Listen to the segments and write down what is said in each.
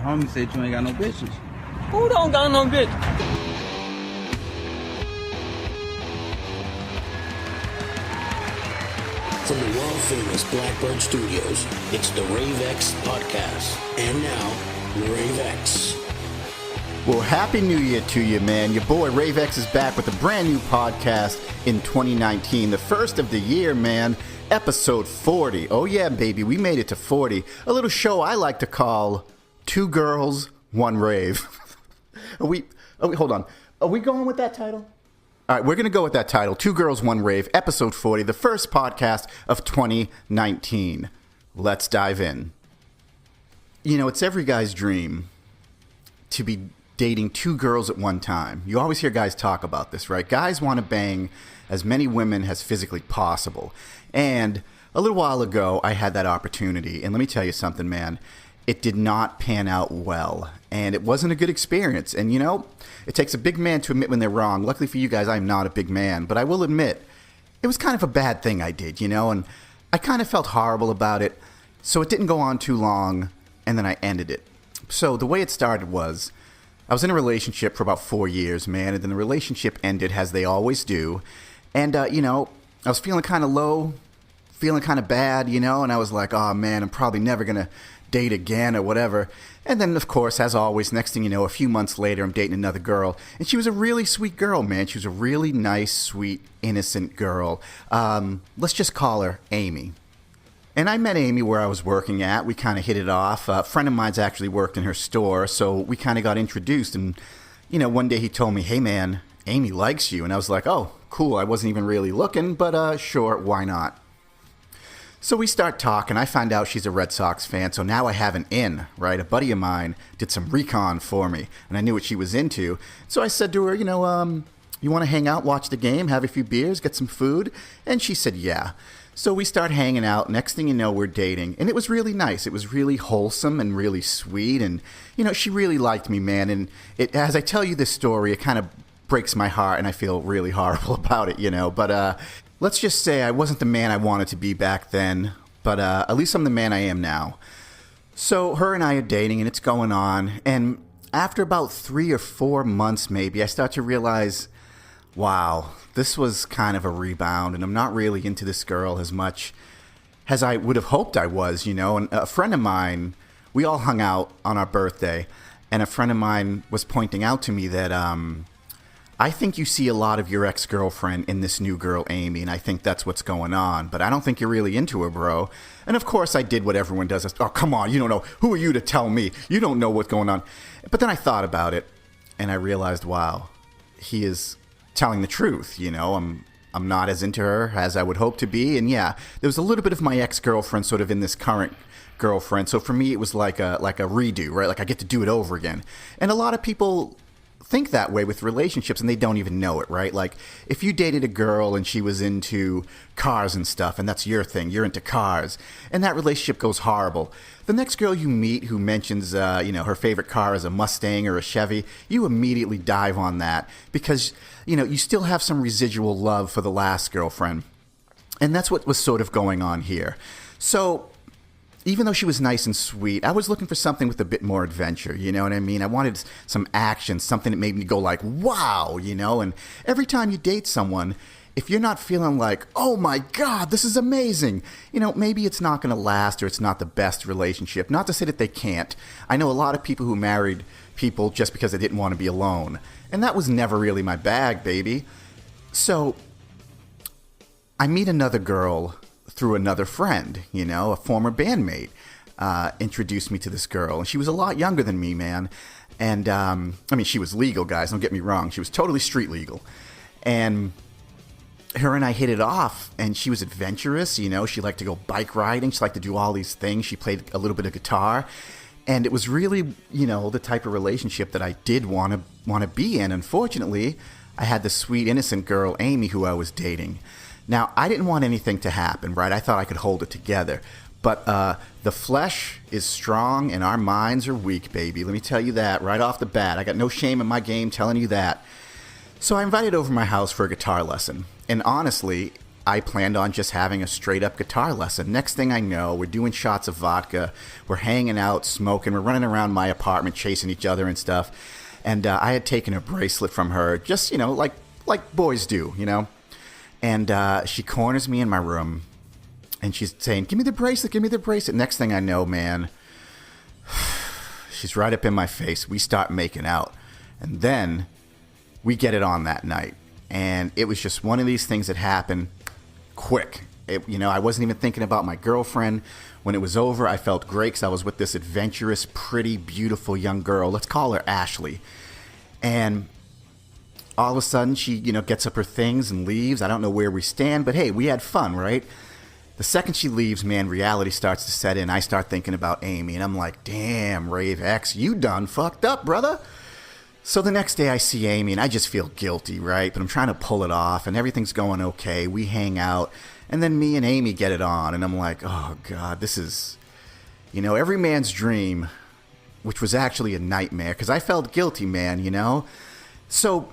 homie said you ain't got no bitches. Who don't got no bitch? From the world-famous Blackbird Studios, it's the Rave X Podcast. And now, Rave X. Well, Happy New Year to you, man. Your boy Rave X is back with a brand new podcast in 2019. The first of the year, man. Episode 40. Oh, yeah, baby. We made it to 40. A little show I like to call Two Girls, One Rave. Hold on. Are we going with that title? All right, we're going to go with that title. Two Girls, One Rave, episode 40, the first podcast of 2019. Let's dive in. You know, it's every guy's dream to be dating two girls at one time. You always hear guys talk about this, right? Guys want to bang as many women as physically possible. And a little while ago, I had that opportunity. And let me tell you something, man. It did not pan out well. And it wasn't a good experience. And, you know, it takes a big man to admit when they're wrong. Luckily for you guys, I'm not a big man. But I will admit, it was kind of a bad thing I did, you know? And I kind of felt horrible about it. So it didn't go on too long. And then I ended it. So the way it started was, I was in a relationship for about 4 years, man. And then the relationship ended, as they always do. And, you know, I was feeling kind of low, feeling kind of bad, you know? And I was like, oh, man, I'm probably never going to date again or whatever. And then, of course, as always, next thing you know, a few months later, I'm dating another girl. And she was a really sweet girl, man. She was a really nice, sweet, innocent girl. Let's just call her Amy. And I met Amy where I was working at. We kind of hit it off. A friend of mine's actually worked in her store, so we kind of got introduced. And, you know, one day he told me, hey, man, Amy likes you. And I was like, oh, cool. I wasn't even really looking, but sure, why not? So we start talking. I find out she's a Red Sox fan, so now I have an in, right? A buddy of mine did some recon for me, and I knew what she was into. So I said to her, you know, you want to hang out, watch the game, have a few beers, get some food? And she said, yeah. So we start hanging out. Next thing you know, we're dating. And it was really nice. It was really wholesome and really sweet. And, you know, she really liked me, man. And as I tell you this story, it kind of breaks my heart, and I feel really horrible about it, you know. But let's just say I wasn't the man I wanted to be back then. But at least I'm the man I am now. So her and I are dating, and it's going on. And after about 3 or 4 months, maybe, I start to realize, wow, this was kind of a rebound, and I'm not really into this girl as much as I would have hoped I was, you know. And a friend of mine, we all hung out on our birthday, and a friend of mine was pointing out to me that I think you see a lot of your ex-girlfriend in this new girl, Amy, and I think that's what's going on, but I don't think you're really into her, bro. And of course I did what everyone does. Oh, come on, you don't know. Who are you to tell me? You don't know what's going on. But then I thought about it, and I realized, wow, he is telling the truth, you know. I'm not as into her as I would hope to be. And yeah, there was a little bit of my ex-girlfriend sort of in this current girlfriend. So for me, it was like a redo, right? Like I get to do it over again. And a lot of people think that way with relationships, and they don't even know it, right? Like if you dated a girl and she was into cars and stuff, and that's your thing, you're into cars, and that relationship goes horrible. The next girl you meet who mentions, you know, her favorite car is a Mustang or a Chevy, you immediately dive on that because, you know, you still have some residual love for the last girlfriend. And that's what was sort of going on here. So even though she was nice and sweet, I was looking for something with a bit more adventure, you know what I mean? I wanted some action, something that made me go like, wow, you know? And every time you date someone, if you're not feeling like, oh my God, this is amazing, you know, maybe it's not going to last or it's not the best relationship. Not to say that they can't. I know a lot of people who married people just because they didn't want to be alone. And that was never really my bag, baby. So I meet another girl through another friend, you know, a former bandmate, introduced me to this girl. And she was a lot younger than me, man. And, I mean, she was legal, guys, don't get me wrong. She was totally street legal. And her and I hit it off, and she was adventurous, you know. She liked to go bike riding. She liked to do all these things. She played a little bit of guitar. And it was really, you know, the type of relationship that I did want to be in. Unfortunately, I had this sweet, innocent girl, Amy, who I was dating. Now, I didn't want anything to happen, right? I thought I could hold it together. But the flesh is strong and our minds are weak, baby. Let me tell you that right off the bat. I got no shame in my game telling you that. So I invited over to my house for a guitar lesson. And honestly, I planned on just having a straight up guitar lesson. Next thing I know, we're doing shots of vodka. We're hanging out, smoking. We're running around my apartment, chasing each other and stuff. And I had taken a bracelet from her, just, like boys do, And she corners me in my room. And she's saying, give me the bracelet, give me the bracelet. Next thing I know, man, she's right up in my face. We start making out. And then we get it on that night. And it was just one of these things that happened quick. I wasn't even thinking about my girlfriend. When it was over, I felt great because I was with this adventurous, pretty, beautiful young girl. Let's call her Ashley. And all of a sudden, she, gets up her things and leaves. I don't know where we stand, but hey, we had fun, right? The second she leaves, man, reality starts to set in. I start thinking about Amy, and I'm like, damn, Rave X, you done fucked up, brother. So the next day I see Amy, and I just feel guilty, right? But I'm trying to pull it off, and everything's going okay. We hang out, and then me and Amy get it on, and I'm like, oh, God, this is, every man's dream, which was actually a nightmare, because I felt guilty, man, So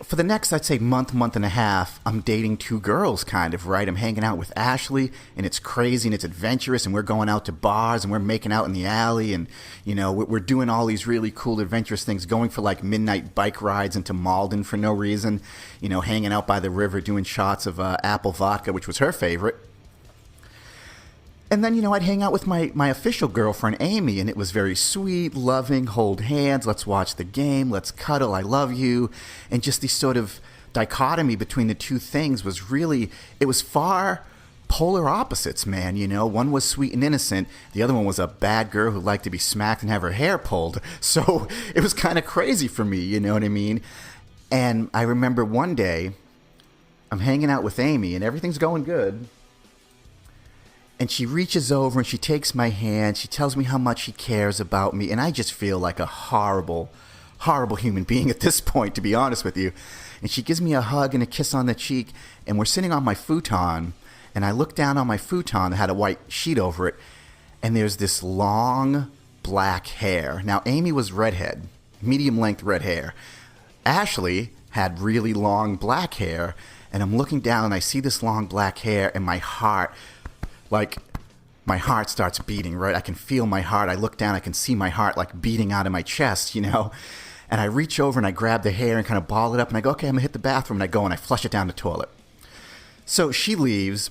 for the next, I'd say month and a half, I'm dating two girls, kind of, right? I'm hanging out with Ashley, and it's crazy, and it's adventurous, and we're going out to bars, and we're making out in the alley, and, we're doing all these really cool, adventurous things, going for, like, midnight bike rides into Malden for no reason, hanging out by the river, doing shots of apple vodka, which was her favorite. And then, I'd hang out with my official girlfriend, Amy, and it was very sweet, loving, hold hands, let's watch the game, let's cuddle, I love you. And just the sort of dichotomy between the two things was really, it was far polar opposites, man, One was sweet and innocent. The other one was a bad girl who liked to be smacked and have her hair pulled. So it was kind of crazy for me, you know what I mean? And I remember one day, I'm hanging out with Amy, and everything's going good. And she reaches over and she takes my hand. She tells me how much she cares about me. And I just feel like a horrible, horrible human being at this point, to be honest with you. And she gives me a hug and a kiss on the cheek. And we're sitting on my futon. And I look down on my futon that had a white sheet over it. And there's this long black hair. Now, Amy was redhead, medium-length red hair. Ashley had really long black hair. And I'm looking down and I see this long black hair and my heart... my heart starts beating, right? I can feel my heart. I look down, I can see my heart, beating out of my chest, And I reach over and I grab the hair and kind of ball it up. And I go, okay, I'm going to hit the bathroom. And I go and I flush it down the toilet. So she leaves.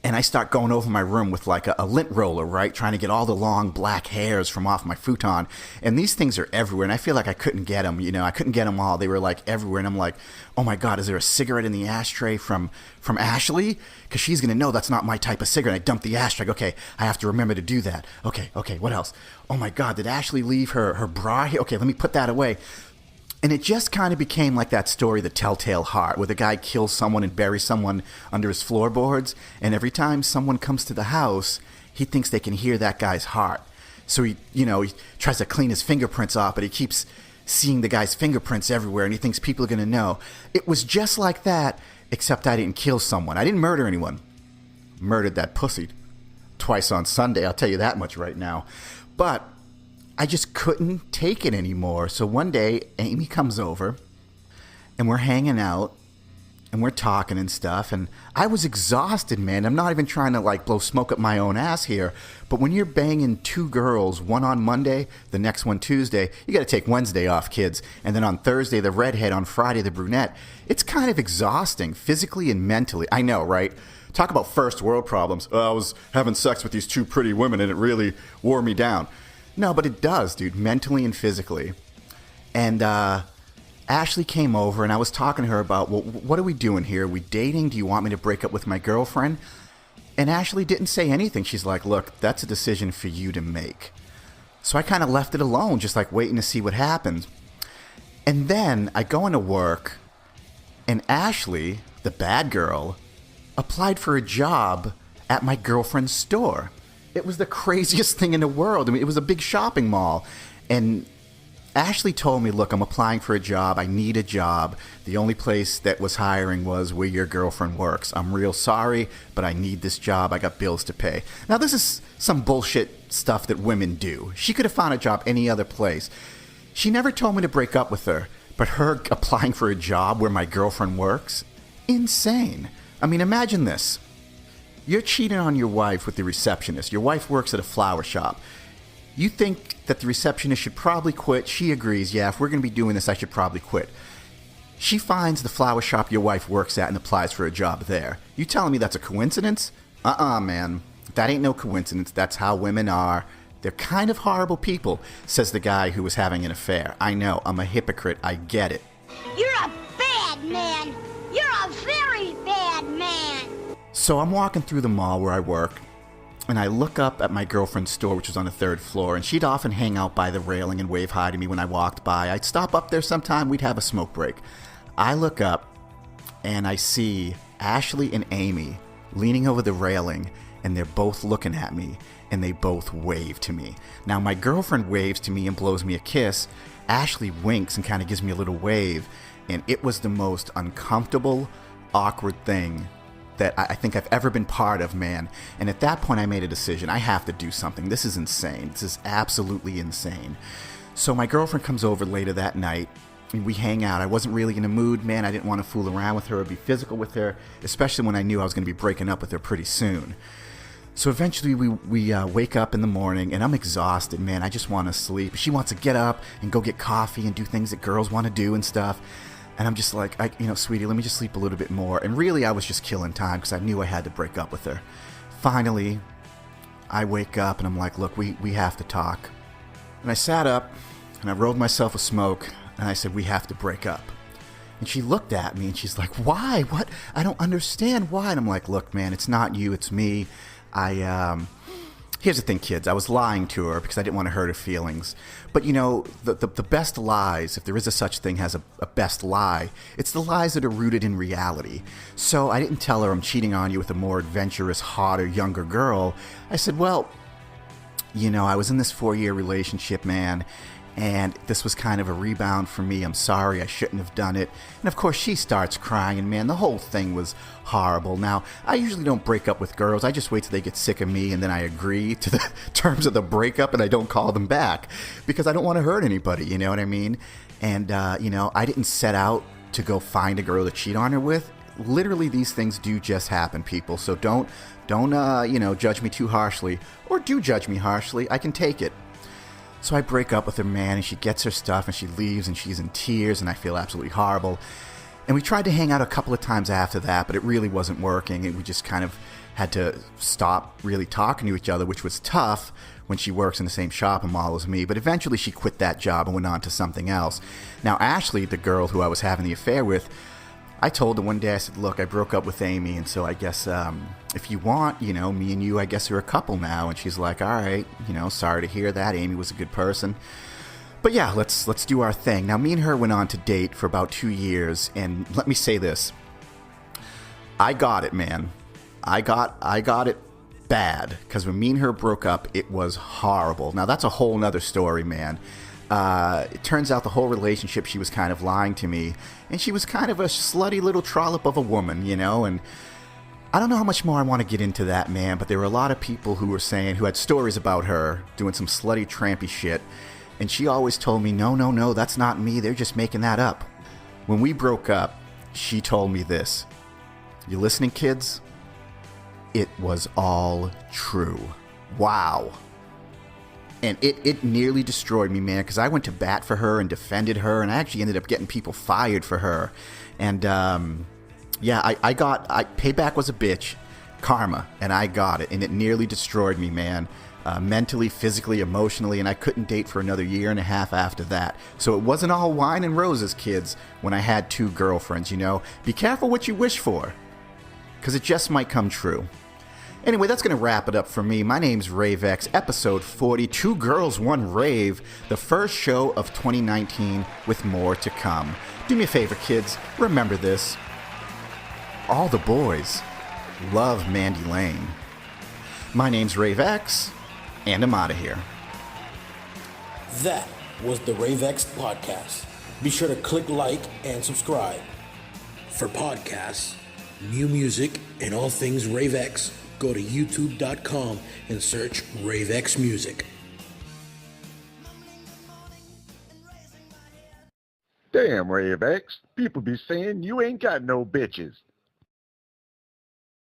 And I start going over my room with a lint roller, right? Trying to get all the long black hairs from off my futon. And these things are everywhere. And I feel like I couldn't get them, I couldn't get them all. They were everywhere. And I'm like, oh my God, is there a cigarette in the ashtray from Ashley? Because she's going to know that's not my type of cigarette. I dump the ashtray. Okay, I have to remember to do that. Okay, what else? Oh my God, did Ashley leave her bra here? Okay, let me put that away. And it just kind of became like that story, The Telltale Heart, where the guy kills someone and buries someone under his floorboards. And every time someone comes to the house, he thinks they can hear that guy's heart. So he tries to clean his fingerprints off, but he keeps seeing the guy's fingerprints everywhere, and he thinks people are going to know. It was just like that, except I didn't kill someone. I didn't murder anyone. Murdered that pussy twice on Sunday, I'll tell you that much right now. But I just couldn't take it anymore. So one day, Amy comes over, and we're hanging out, and we're talking and stuff, and I was exhausted, man. I'm not even trying to, blow smoke up my own ass here, but when you're banging two girls, one on Monday, the next one Tuesday, you got to take Wednesday off, kids, and then on Thursday, the redhead, on Friday, the brunette, it's kind of exhausting, physically and mentally. I know, right? Talk about first world problems. I was having sex with these two pretty women, and it really wore me down. No, but it does, dude, mentally and physically. And Ashley came over, and I was talking to her about, well, what are we doing here? Are we dating? Do you want me to break up with my girlfriend? And Ashley didn't say anything. She's like, look, that's a decision for you to make. So I kind of left it alone, just waiting to see what happens. And then I go into work, and Ashley, the bad girl, applied for a job at my girlfriend's store. It was the craziest thing in the world. I mean, it was a big shopping mall. And Ashley told me, look, I'm applying for a job. I need a job. The only place that was hiring was where your girlfriend works. I'm real sorry, but I need this job. I got bills to pay. Now, this is some bullshit stuff that women do. She could have found a job any other place. She never told me to break up with her, but her applying for a job where my girlfriend works? Insane. I mean, imagine this. You're cheating on your wife with the receptionist. Your wife works at a flower shop. You think that the receptionist should probably quit. She agrees, yeah, if we're going to be doing this, I should probably quit. She finds the flower shop your wife works at and applies for a job there. You telling me that's a coincidence? Man. That ain't no coincidence. That's how women are. They're kind of horrible people, says the guy who was having an affair. I know, I'm a hypocrite. I get it. You're a bad man. You're a very bad man. So I'm walking through the mall where I work, and I look up at my girlfriend's store, which was on the 3rd floor, and she'd often hang out by the railing and wave hi to me when I walked by. I'd stop up there sometime. We'd have a smoke break. I look up, and I see Ashley and Amy leaning over the railing, and they're both looking at me, and they both wave to me. Now, my girlfriend waves to me and blows me a kiss. Ashley winks and kind of gives me a little wave, and it was the most uncomfortable, awkward thing that I think I've ever been part of, man. And at that point, I made a decision. I have to do something. This is insane. This is absolutely insane. So my girlfriend comes over later that night, and we hang out. I wasn't really in a mood, man. I didn't want to fool around with her or be physical with her, especially when I knew I was going to be breaking up with her pretty soon. So eventually we wake up in the morning, and I'm exhausted, man. I just want to sleep. She wants to get up and go get coffee and do things that girls want to do and stuff. And I'm just like, sweetie, let me just sleep a little bit more. And really, I was just killing time because I knew I had to break up with her. Finally, I wake up and I'm like, look, we have to talk. And I sat up and I rolled myself a smoke and I said, we have to break up. And she looked at me and she's like, why? What? I don't understand why. And I'm like, look, man, it's not you, it's me. Here's the thing, kids. I was lying to her because I didn't want to hurt her feelings. But, the best lies, if there is a such thing as a best lie, it's the lies that are rooted in reality. So I didn't tell her I'm cheating on you with a more adventurous, hotter, younger girl. I said, well, I was in this 4-year relationship, man, and this was kind of a rebound for me. I'm sorry, I shouldn't have done it. And of course, she starts crying, and man, the whole thing was horrible. Now, I usually don't break up with girls. I just wait till they get sick of me, and then I agree to the terms of the breakup, and I don't call them back because I don't want to hurt anybody, you know what I mean? And, I didn't set out to go find a girl to cheat on her with. Literally, these things do just happen, people. So don't judge me too harshly, or do judge me harshly. I can take it. So I break up with her, man, and she gets her stuff and she leaves and she's in tears and I feel absolutely horrible. And we tried to hang out a couple of times after that, but it really wasn't working, and we just kind of had to stop really talking to each other, which was tough when she works in the same shopping mall as me. But eventually she quit that job and went on to something else. Now, Ashley, the girl who I was having the affair with, I told her one day, I said, look, I broke up with Amy, and so I guess if you want, me and you, I guess, are a couple now. And she's like, all right, sorry to hear that. Amy was a good person. But yeah, let's do our thing. Now, me and her went on to date for about 2 years, and let me say this. I got it, man. I got it bad, because when me and her broke up, it was horrible. Now, that's a whole nother story, man. It turns out the whole relationship, she was kind of lying to me, and she was kind of a slutty little trollop of a woman, and I don't know how much more I want to get into that, man, but there were a lot of people who had stories about her doing some slutty, trampy shit, and she always told me, no, that's not me, they're just making that up. When we broke up, she told me this. You listening, kids? It was all true. Wow. And it nearly destroyed me, man, because I went to bat for her and defended her, and I actually ended up getting people fired for her. And, payback was a bitch, karma, and I got it, and it nearly destroyed me, man, mentally, physically, emotionally, and I couldn't date for another 1.5 years after that. So it wasn't all wine and roses, kids, when I had 2 girlfriends, Be careful what you wish for, because it just might come true. Anyway, that's going to wrap it up for me. My name's Rave X, episode 40, 2 Girls, 1 Rave, the first show of 2019 with more to come. Do me a favor, kids. Remember this. All the boys love Mandy Lane. My name's Rave X, and I'm out of here. That was the Rave X Podcast. Be sure to click like and subscribe. For podcasts, new music, and all things Rave X, go to youtube.com and search Rave X Music. Damn, Rave X. People be saying you ain't got no bitches.